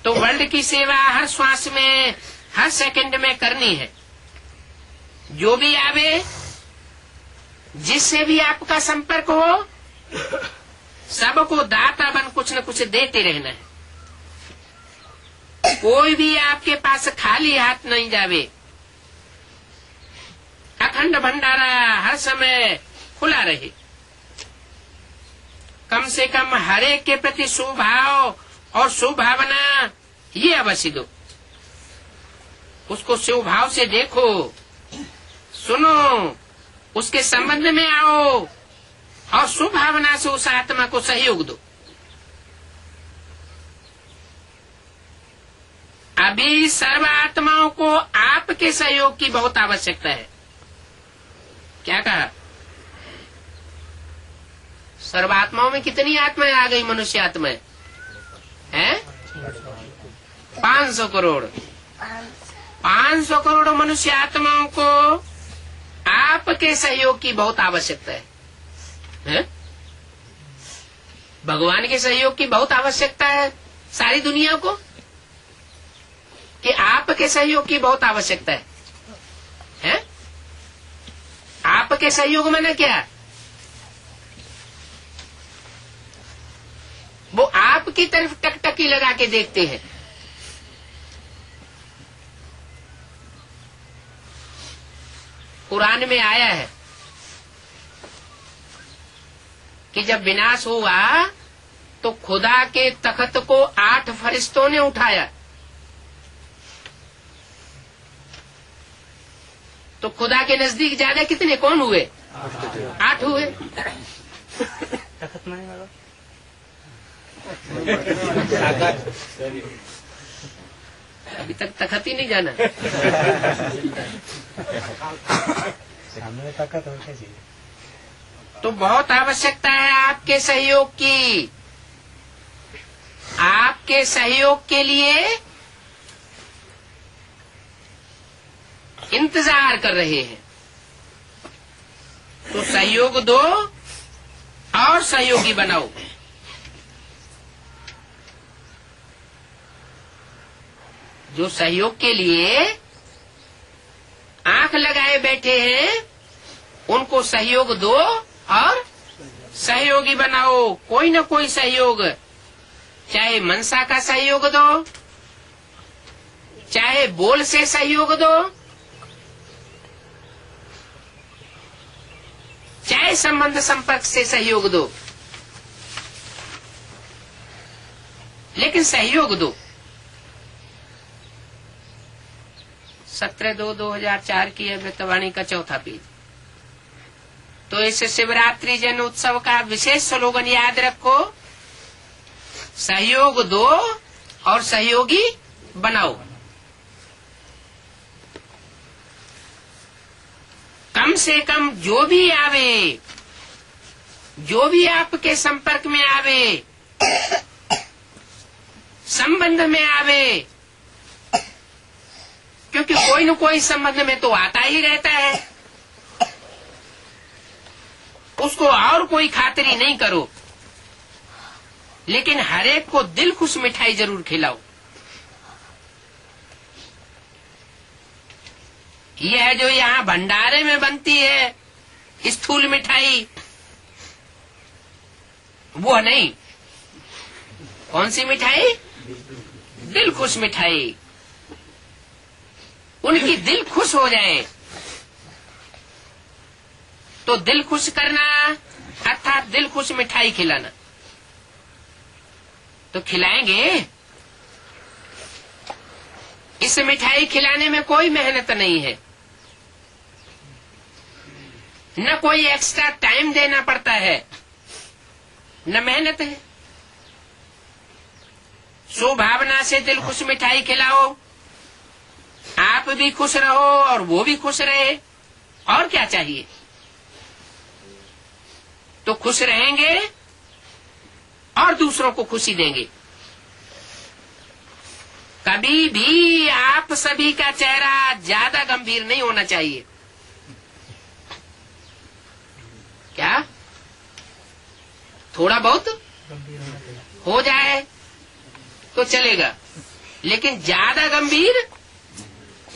तो वर्ल्ड की सेवा हर श्वास में हर सेकंड में करनी है। जो भी आवे, जिससे भी आपका संपर्क हो, सबको दाता बन कुछ न कुछ देते रहना है। कोई भी आपके पास खाली हाथ नहीं जावे। अखंड भंडारा हर समय खुला रहे। कम से कम हर एक के प्रति सुभाव और सुभावना ये अवश्य दो। उसको सुभाव से देखो, सुनो, उसके संबंध में आओ और सुभावना से उस आत्मा को सहयोग दो। अभी सर्व आत्माओं को आपके सहयोग की बहुत आवश्यकता है। क्या कहा? सर्वात्माओं में कितनी आत्माएं आ गई? मनुष्य आत्माएं हैं 500 करोड़। 500 करोड़ मनुष्य आत्माओं को आप आपके सहयोग की बहुत आवश्यकता है? भगवान के सहयोग की बहुत आवश्यकता है सारी दुनिया को, कि आपके सहयोग की बहुत आवश्यकता है? आपके सहयोग में क्या? वो आपकी तरफ टकटकी लगा के देखते हैं। कुरान में आया है कि जब विनाश हुआ तो खुदा के तख्त को 8 फरिश्तों ने उठाया। तो खुदा के नजदीक ज्यादा कितने कौन हुए? 8 हुए। तखत नहीं वाला अभी तक तख्त ही नहीं जाना। सामने तखत हो कैसी? तो बहुत आवश्यकता है आपके सहयोग की। आपके सहयोग के लिए इंतजार कर रहे हैं। तो सहयोग दो और सहयोगी बनाओ। जो सहयोग के लिए आंख लगाए बैठे हैं उनको सहयोग दो और सहयोगी बनाओ। कोई न कोई सहयोग, चाहे मनसा का सहयोग दो, चाहे बोल से सहयोग दो, चाहे संबंध संपर्क से सहयोग दो, लेकिन सहयोग दो। 17/2/2004 की है वृत्तवाणी का 4था पेज। तो इस शिवरात्रि जन उत्सव का विशेष स्लोगन याद रखो, सहयोग दो और सहयोगी बनाओ। कम से कम जो भी आवे, जो भी आपके संपर्क में आवे, संबंध में आवे, क्योंकि कोई न कोई संबंध में तो आता ही रहता है, उसको और कोई खातिरी नहीं करो, लेकिन हर एक को दिल खुश मिठाई जरूर खिलाओ। यह जो यहाँ भंडारे में बनती है स्थूल मिठाई, वो नहीं। कौन सी मिठाई? दिल खुश मिठाई। उनकी दिल खुश हो जाए तो दिल खुश करना अर्थात दिल खुश मिठाई खिलाना। तो खिलाएंगे। इस मिठाई खिलाने में कोई मेहनत नहीं है, न कोई एक्स्ट्रा टाइम देना पड़ता है, न मेहनत है। स्वभावना से दिल खुश मिठाई खिलाओ, आप भी खुश रहो और वो भी खुश रहे। और क्या चाहिए? तो खुश रहेंगे और दूसरों को खुशी देंगे। कभी भी आप सभी का चेहरा ज्यादा गंभीर नहीं होना चाहिए। क्या? थोड़ा बहुत हो जाए तो चलेगा, लेकिन ज्यादा गंभीर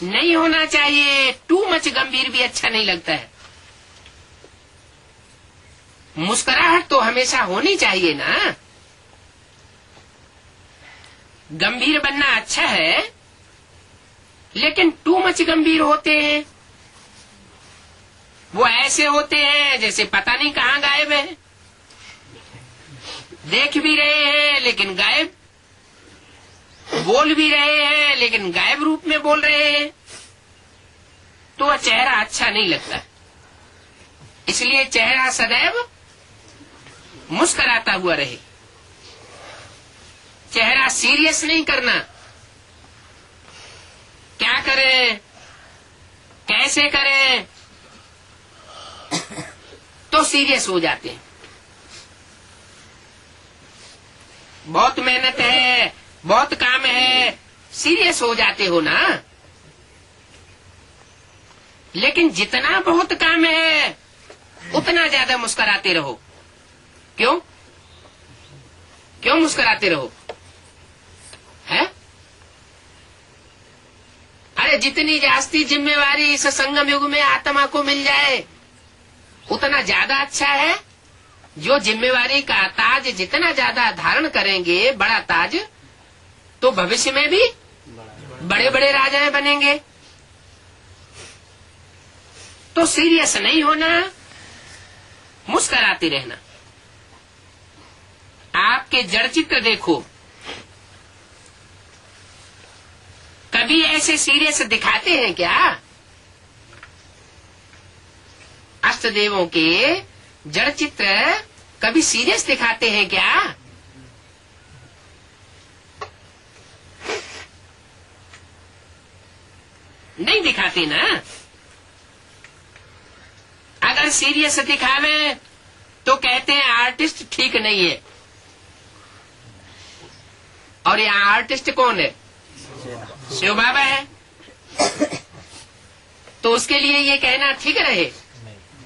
नहीं होना चाहिए। टू मच गंभीर भी अच्छा नहीं लगता है। मुस्कुराहट तो हमेशा होनी चाहिए ना। गंभीर बनना अच्छा है, लेकिन टू मच गंभीर होते हैं। वो ऐसे होते हैं जैसे पता नहीं कहाँ गायब है, देख भी रहे हैं लेकिन गायब, बोल भी रहे हैं लेकिन गायब रूप में बोल रहे हैं। तो वह चेहरा अच्छा नहीं लगता। इसलिए चेहरा सदैव मुस्कुराता हुआ रहे। चेहरा सीरियस नहीं करना। क्या करें, कैसे करें, तो सीरियस हो जाते हैं। बहुत मेहनत है, बहुत काम है, सीरियस हो जाते हो ना। लेकिन जितना बहुत काम है उतना ज्यादा मुस्कुराते रहो। क्यों क्यों मुस्कुराते रहो? है? अरे जितनी जास्ती जिम्मेवारी इस संगम युग में आत्मा को मिल जाए उतना ज्यादा अच्छा है। जो जिम्मेवारी का ताज जितना ज्यादा धारण करेंगे, बड़ा ताज, तो भविष्य में भी बड़े बड़े राजाएं बनेंगे। तो सीरियस नहीं होना, मुस्कुराते रहना। आपके जड़ चित्र देखो, कभी ऐसे सीरियस दिखाते हैं क्या? अष्टदेवों के जड़ चित्र कभी सीरियस दिखाते हैं क्या? नहीं दिखाते ना। अगर सीरियस दिखावे तो कहते हैं आर्टिस्ट ठीक नहीं है। और यहाँ आर्टिस्ट कौन है? शिव बाबा है। तो उसके लिए ये कहना ठीक रहे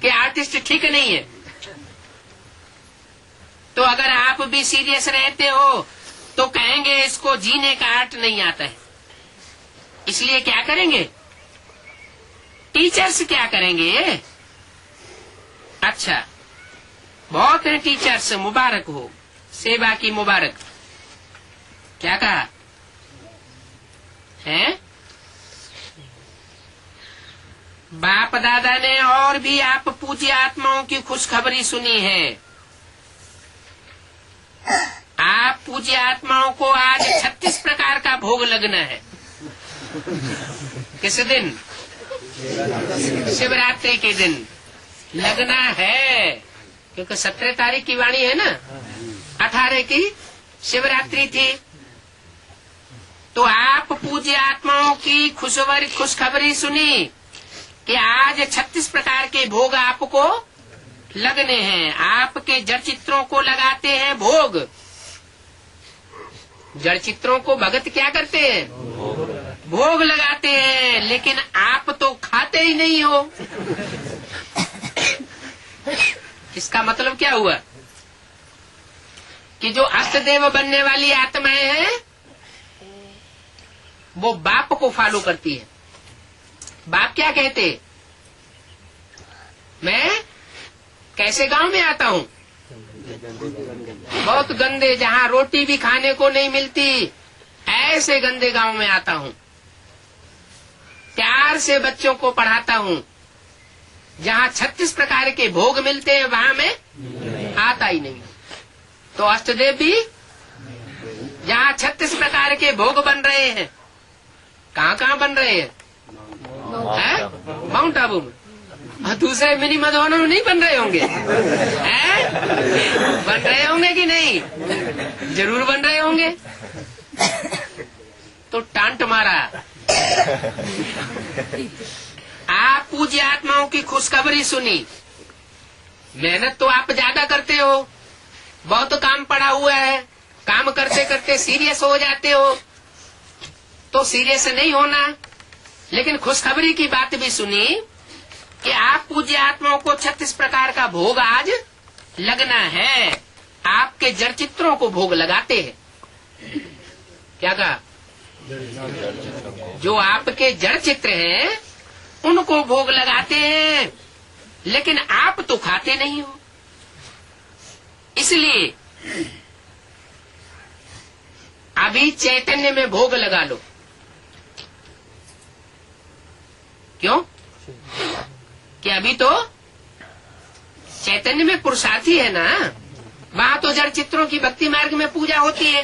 कि आर्टिस्ट ठीक नहीं है। तो अगर आप भी सीरियस रहते हो तो कहेंगे इसको जीने का आर्ट नहीं आता है। इसलिए क्या करेंगे? टीचर्स क्या करेंगे? अच्छा, बहुत है टीचर्स, मुबारक हो, सेवा की मुबारक। क्या कहा है? बाप दादा ने और भी आप पूज्य आत्माओं की खुशखबरी सुनी है। आप पूज्य आत्माओं को आज 36 प्रकार का भोग लगना है। किस दिन? शिवरात्रि के दिन लगना है, क्योंकि 17 तारीख की वाणी है ना, 18 की शिवरात्रि थी। तो आप पूज्य आत्माओं की खुशखबरी सुनी कि आज 36 प्रकार के भोग आपको लगने हैं। आपके जड़ चित्रों को लगाते हैं भोग। जड़ चित्रों को भगत क्या करते हैं? भोग लगाते हैं, लेकिन आप तो खाते ही नहीं हो। इसका मतलब क्या हुआ कि जो अष्टदेव बनने वाली आत्माएं हैं वो बाप को फॉलो करती है। बाप क्या कहते? मैं कैसे गांव में आता हूँ? बहुत गंदे, जहाँ रोटी भी खाने को नहीं मिलती, ऐसे गंदे गांव में आता हूँ। प्यार से बच्चों को पढ़ाता हूँ। जहाँ 36 प्रकार के भोग मिलते हैं वहाँ मैं आता ही नहीं। तो अष्टदेव भी जहाँ 36 प्रकार के भोग बन रहे हैं, कहाँ बन रहे हैं? माउंट आबू में। दूसरे मिनी मधुबन में नहीं बन रहे होंगे? हैं? बन रहे होंगे कि नहीं? जरूर बन रहे होंगे। तो टांट मारा। आप पूज्य आत्माओं की खुशखबरी सुनी। मेहनत तो आप ज्यादा करते हो, बहुत काम पड़ा हुआ है, काम करते करते सीरियस हो जाते हो। तो सीरियस नहीं होना, लेकिन खुशखबरी की बात भी सुनी कि आप पूज्य आत्माओं को 36 प्रकार का भोग आज लगना है। आपके जड़ चित्रों को भोग लगाते हैं। क्या कहा? जो आपके जड़ चित्र हैं उनको भोग लगाते हैं, लेकिन आप तो खाते नहीं हो। इसलिए अभी चैतन्य में भोग लगा लो। क्यों? कि अभी तो चैतन्य में पुरुषार्थी है ना, वहां तो जड़ चित्रों की भक्ति मार्ग में पूजा होती है,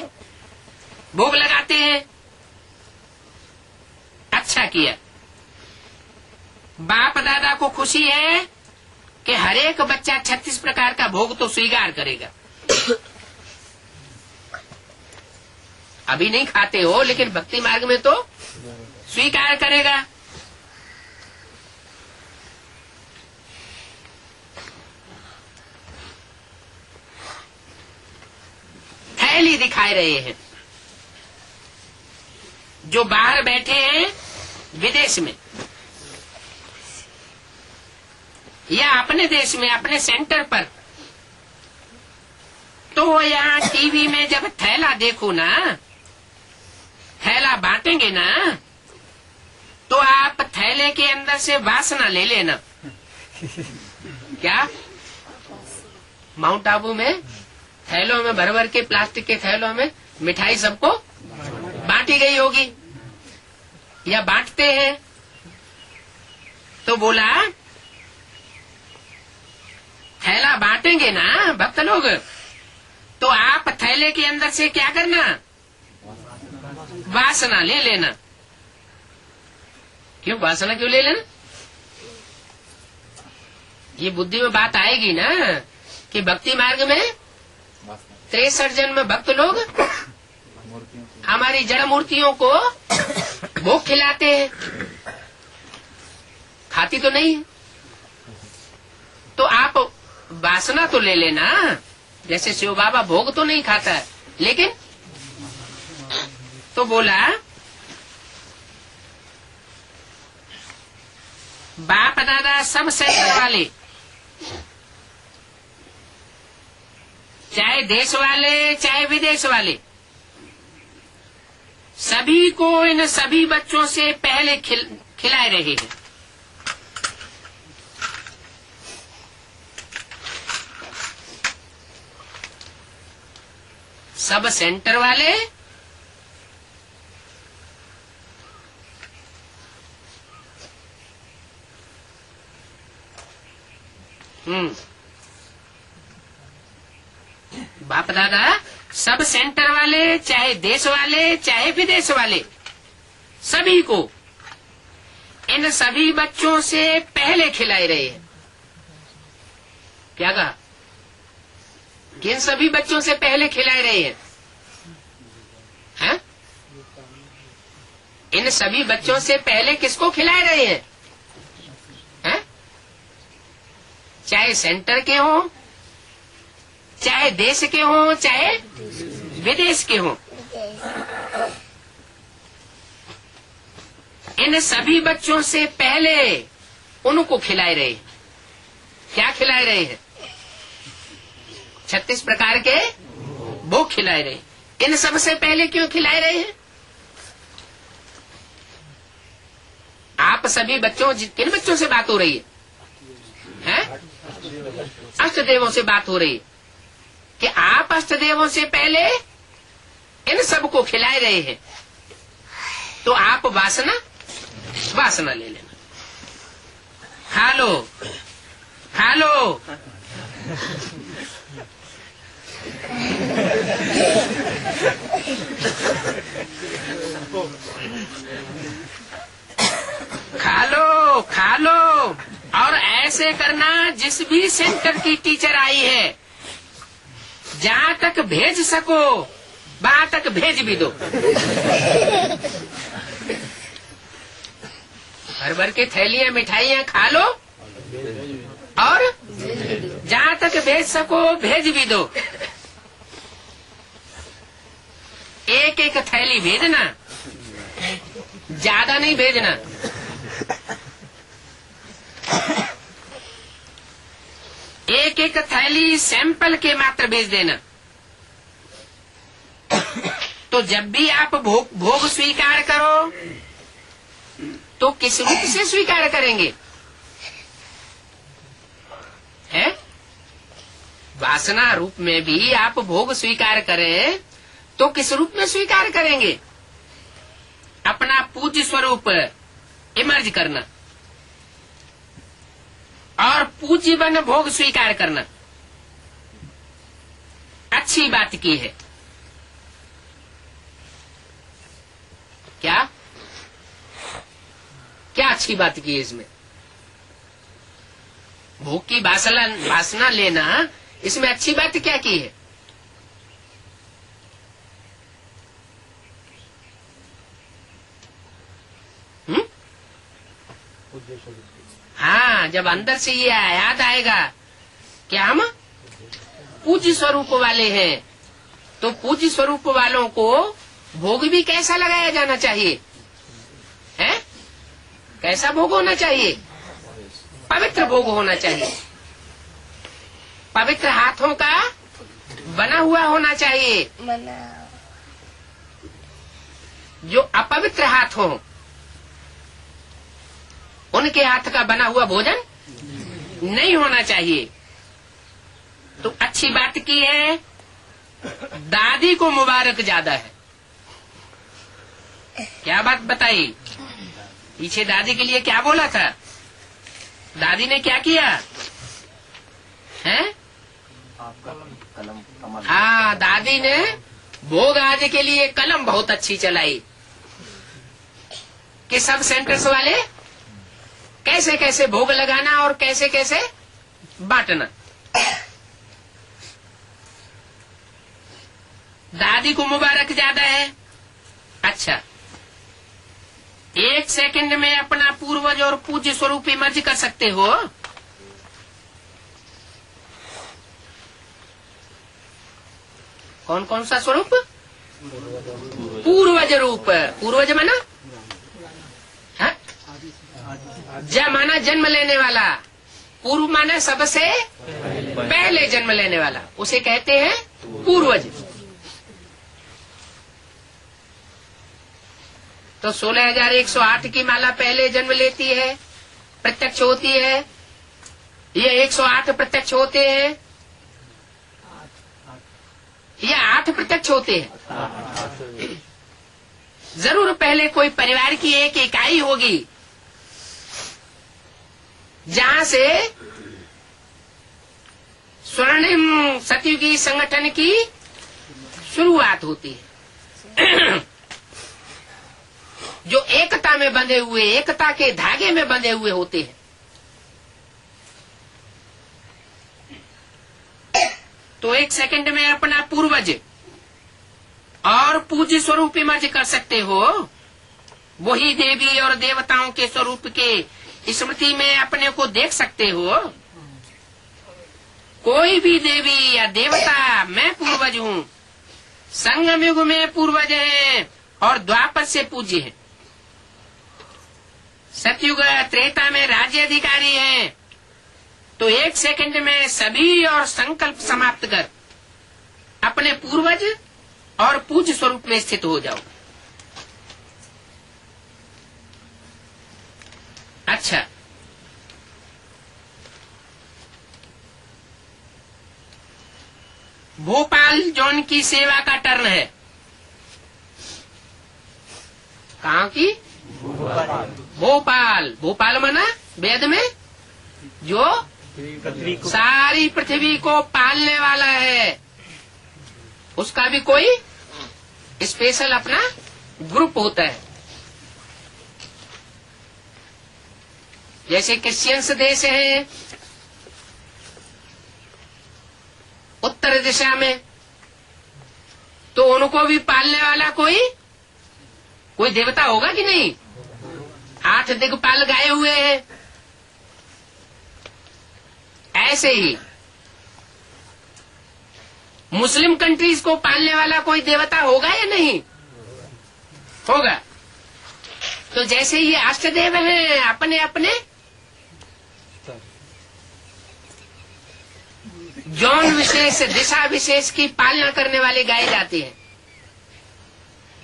भोग लगाते हैं। अच्छा किया। बाप दादा को खुशी है कि हर एक बच्चा 36 प्रकार का भोग तो स्वीकार करेगा। अभी नहीं खाते हो, लेकिन भक्ति मार्ग में तो स्वीकार करेगा। थैली दिखाए रहे हैं। जो बाहर बैठे हैं विदेश में, या अपने देश में अपने सेंटर पर, तो यहाँ टीवी में जब थैला देखो ना, थैला बांटेंगे ना, तो आप थैले के अंदर से वासना ले लेना। क्या माउंट आबू में थैलों में भर भर के, प्लास्टिक के थैलों में मिठाई सबको बांटी गई होगी या बांटते हैं। तो बोला थैला बांटेंगे ना भक्त लोग, तो आप थैले के अंदर से क्या करना, वासना ले लेना। क्यों वासना क्यों ले लेना? ये बुद्धि में बात आएगी ना कि भक्ति मार्ग में 63 जन्म भक्त लोग हमारी जड़ मूर्तियों को भोग खिलाते हैं, खाती तो नहीं है। तो आप वासना तो ले लेना, जैसे शिव बाबा भोग तो नहीं खाता है, लेकिन तो बोला बाप दादा सब सेंटर वाले, चाहे देश वाले चाहे विदेश वाले, सभी को इन सभी बच्चों से पहले खिलाए रहे हैं। सब सेंटर वाले बाप दादा सब सेंटर वाले, चाहे देश वाले चाहे विदेश वाले, सभी को इन सभी बच्चों से पहले खिलाए रहे हैं। क्या कहा? किन सभी बच्चों से पहले खिलाए रहे हैं? इन सभी बच्चों से पहले किसको खिलाए रहे हैं? चाहे सेंटर के हो, चाहे देश के हो, चाहे विदेश के हो, इन सभी बच्चों से पहले उनको खिलाए रहे हैं। क्या खिलाए रहे हैं? 36 प्रकार के भोग खिलाए रहे। इन सबसे पहले क्यों खिलाए रहे हैं? आप सभी बच्चों, किन बच्चों से बात हो रही है? अष्ट देवों से बात हो रही है कि आप अष्ट देवों से पहले इन सबको खिलाए रहे हैं। तो आप वासना ले लेना। खा लो, खा लो। खा लो, खा लो। और ऐसे करना, जिस भी सेंटर की टीचर आई है, जहाँ तक भेज सको वहाँ तक भेज भी दो। भर भर के थैलियां मिठाइयां खा लो और जहाँ तक भेज सको भेज भी दो। एक एक थैली भेजना, ज्यादा नहीं भेजना। एक एक थैली सैंपल के मात्र भेज देना। तो जब भी आप भोग स्वीकार करो तो किस रूप से स्वीकार करेंगे? है वासना रूप में भी आप भोग स्वीकार करें तो किस रूप में स्वीकार करेंगे? अपना पूज्य स्वरूप इमर्ज करना और पूज्य बन भोग स्वीकार करना अच्छी बात की है। क्या क्या अच्छी बात की है इसमें? भोग की वासना लेना, इसमें अच्छी बात क्या की है? हाँ, जब अंदर से ये याद आएगा कि हम पूज्य स्वरूप वाले हैं, तो पूज्य स्वरूप वालों को भोग भी कैसा लगाया जाना चाहिए? है कैसा भोग होना चाहिए? पवित्र भोग होना चाहिए, पवित्र हाथों का बना हुआ होना चाहिए। जो अपवित्र हाथ हो उनके हाथ का बना हुआ भोजन नहीं होना चाहिए। तो अच्छी बात की है, दादी को मुबारक ज्यादा है। क्या बात बताई? पीछे दादी के लिए क्या बोला था? दादी ने क्या किया है? हाँ, दादी ने भोग आदि के लिए कलम बहुत अच्छी चलाई कि सब सेंटर्स वाले कैसे कैसे भोग लगाना और कैसे कैसे बांटना। दादी को मुबारक ज्यादा है। अच्छा, 1 सेकंड में अपना पूर्वज और पूज्य स्वरूप इमर्ज कर सकते हो। कौन कौन सा स्वरूप? पूर्वज रूप। पूर्वज माना ज माना जन्म लेने वाला, पूर्व माना सबसे पहले जन्म लेने वाला, उसे कहते हैं पूर्वज। तो 16,108 की माला पहले जन्म लेती है, प्रत्यक्ष होती है। ये 108 प्रत्यक्ष होते हैं या 8 प्रत्यक्ष होते हैं? जरूर पहले कोई परिवार की एक इकाई होगी जहां से स्वर्णिम सतयुगी संगठन की शुरुआत होती है। जो एकता में बंधे हुए, एकता के धागे में बंधे हुए होते हैं। तो 1 सेकंड में अपना पूर्वज और पूज्य स्वरूप इमर्ज कर सकते हो। वही देवी और देवताओं के स्वरूप के स्मृति में अपने को देख सकते हो। कोई भी देवी या देवता, मैं पूर्वज हूँ। संगम युग में पूर्वज हैं और द्वापर से पूज्य हैं। सतयुग त्रेता में राज्य अधिकारी हैं। तो 1 सेकंड में सभी और संकल्प समाप्त कर अपने पूर्वज और पूज्य स्वरूप में स्थित हो जाओ। अच्छा, भोपाल जोन की सेवा का टर्न है। कहाँ की? भोपाल। भोपाल माना वेद में जो सारी पृथ्वी को पालने वाला है, उसका भी कोई स्पेशल अपना ग्रुप होता है। जैसे क्रिश्चियंस देश है उत्तर दिशा में, तो उनको भी पालने वाला कोई देवता होगा कि नहीं? 8 दिक्पाल गाए हुए हैं। ऐसे ही मुस्लिम कंट्रीज को पालने वाला कोई देवता होगा या नहीं होगा? तो जैसे ये अष्टदेव हैं, अपने अपने जौन विशेष, दिशा विशेष की पालना करने वाले गाए जाते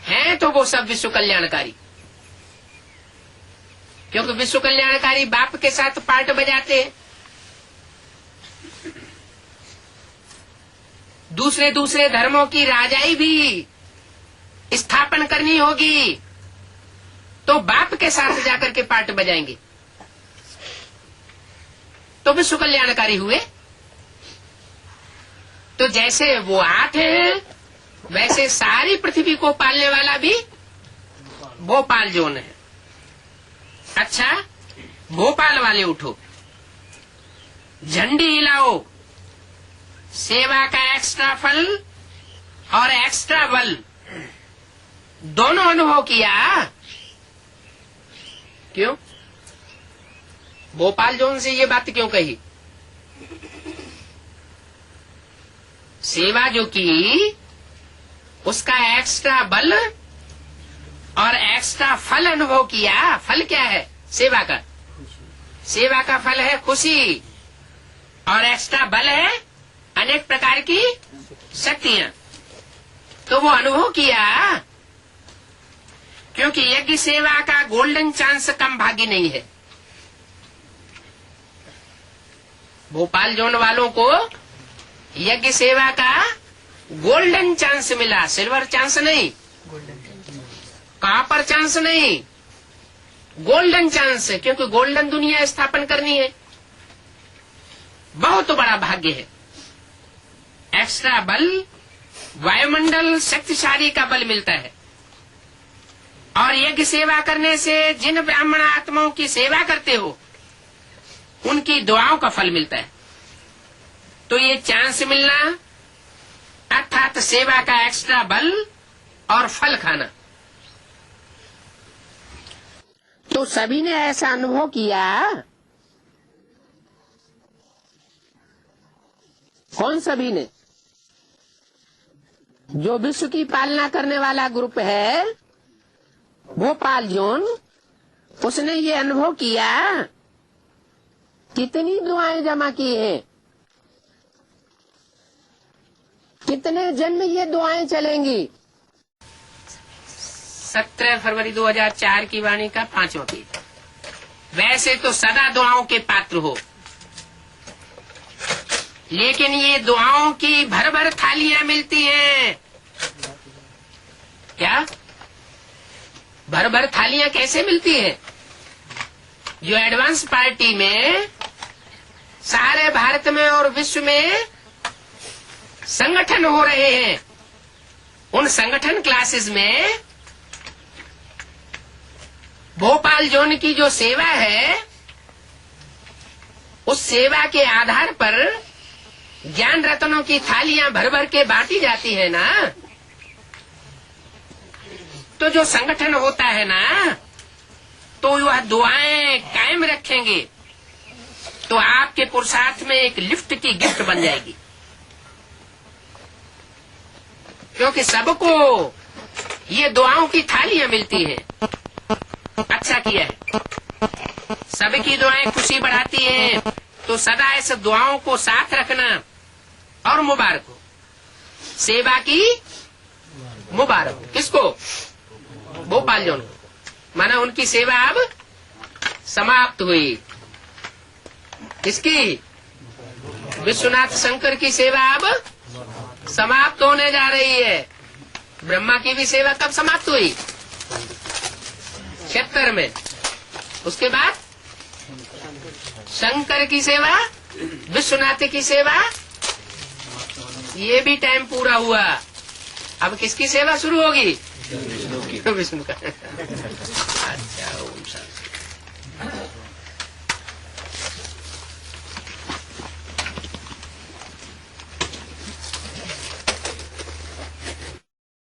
हैं तो वो सब विश्व कल्याणकारी। क्योंकि विश्व कल्याणकारी बाप के साथ पार्ट बजाते हैं। दूसरे दूसरे धर्मों की राजाई भी स्थापन करनी होगी तो बाप के साथ जाकर के पार्ट बजाएंगे, तो विश्व कल्याणकारी हुए। तो जैसे वो 8 हैं, वैसे सारी पृथ्वी को पालने वाला भी भोपाल जोन है। अच्छा, भोपाल वाले उठो, झंडी हिलाओ। सेवा का एक्स्ट्रा फल और एक्स्ट्रा बल दोनों अनुभव किया। क्यों? भोपाल जोन से ये बात क्यों कही? सेवा जो की, उसका एक्स्ट्रा बल और एक्स्ट्रा फल अनुभव किया। फल क्या है सेवा का? सेवा का फल है खुशी, और एक्स्ट्रा बल है अनेक प्रकार की शक्तियां। तो वो अनुभव किया, क्योंकि यज्ञ सेवा का गोल्डन चांस कम भागी नहीं है। भोपाल जोन वालों को यज्ञ सेवा का गोल्डन चांस मिला, सिल्वर चांस नहीं, कॉपर चांस नहीं, गोल्डन चांस है। क्योंकि गोल्डन दुनिया स्थापन करनी है, बहुत बड़ा भाग्य है। एक्स्ट्रा बल, वायुमंडल शक्तिशाली का बल मिलता है। और यज्ञ सेवा करने से जिन ब्राह्मण आत्माओं की सेवा करते हो उनकी दुआओं का फल मिलता है। तो ये चांस मिलना अर्थात सेवा का एक्स्ट्रा बल और फल खाना। तो सभी ने ऐसा अनुभव किया। कौन सभी ने? जो विश्व की पालना करने वाला ग्रुप है भोपाल जोन, उसने ये अनुभव किया। कितनी दुआएं जमा की हैं, कितने जन्म ये दुआएं चलेंगी। 17 फरवरी 2004 की वाणी का 5वां पेज। वैसे तो सदा दुआओं के पात्र हो, लेकिन ये दुआओं की भर भर थालियां मिलती हैं। क्या भर भर थालियां कैसे मिलती है? जो एडवांस पार्टी में सारे भारत में और विश्व में संगठन हो रहे हैं, उन संगठन क्लासेस में भोपाल जोन की जो सेवा है, उस सेवा के आधार पर ज्ञान रत्नों की थालियां भर भर के बांटी जाती है ना। तो जो संगठन होता है ना, तो वह दुआएं कायम रखेंगे, तो आपके पुरुषार्थ में एक लिफ्ट की गिफ्ट बन जाएगी। क्योंकि सबको ये दुआओं की थालियां मिलती हैं। अच्छा किया है, सबकी दुआएं खुशी बढ़ाती हैं। तो सदा इस दुआओं को साथ रखना। और मुबारक हो, सेवा की मुबारक हो। किसको? भोपाल जोन को। माना उनकी सेवा अब समाप्त हुई। किसकी? विश्वनाथ शंकर की सेवा अब समाप्त होने जा रही है। ब्रह्मा की भी सेवा कब समाप्त हुई? 76 में। उसके बाद शंकर की सेवा, विश्वनाथ की सेवा, ये भी टाइम पूरा हुआ। अब किसकी सेवा शुरू होगी? विष्णु का। अच्छा, ओम शांति।